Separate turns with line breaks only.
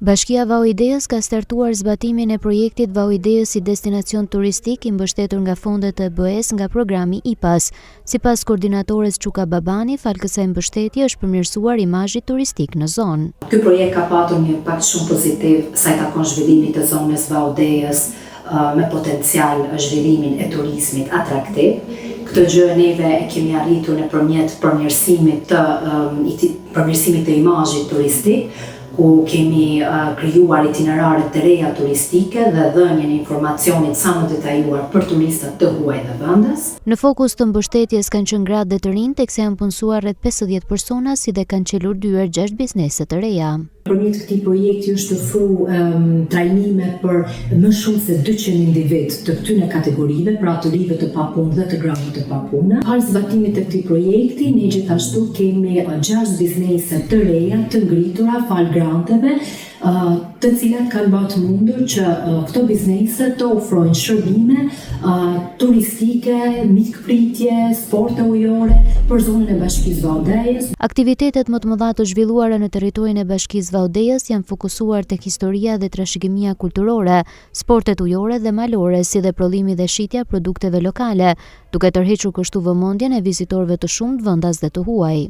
Bashkia Vauideës ka startuar zbatimin e projektit Vauideës si destinacion turistik i mbështetur nga fondet e BE-s nga programi IPAS. Sipas koordinatores Çuka Babani, falë kësaj mbështetje është përmirësuar imazhi turistik në zonë.
Ky projekt ka patur një impakt shumë pozitiv sa i takon zhvillimit të zonës Vauideës me potencial zhvillimin e turizmit atraktiv. Këtë gjë neve e kemi arritur nëpërmjet përmirësimit të imazhit turistik, ku kemi krijuar itinerare të reja turistike dhe dhënien e informacionit sa më detajuar për turistët të huaj dhe vendas.
Në fokus të mbështetjes kanë qenë gratë dhe të rinj, teksa janë punësuar rreth 50 persona, si dhe kanë qelur dyer 6 biznese të reja.
Përmjet këtij projekti është ofruar trajnime për më shumë se 200 individ të këtyre kategorive, pra të rinjve të papunë dhe të gratë të papunë. Pas zbatimit të këtij projekti, ne gjithashtu kemi 6 biznese të reja të ngritura fal granteve, të cilat kanë bërë mundur që këto biznese të ofrojnë shërbime turistike, mikpritje, sporte ujore për zonën e Bashkisë Vaudeës.
Aktivitetet më të mëdha të zhvilluara në territorin e Bashkisë Vaudeës janë fokusuar tek historia dhe trashëgimia kulturore, sportet ujore dhe malore, si dhe prodhimi dhe shitja produkteve lokale, duke tërhequr kështu vëmendjen e vizitorëve të shumtë vendas dhe të huaj.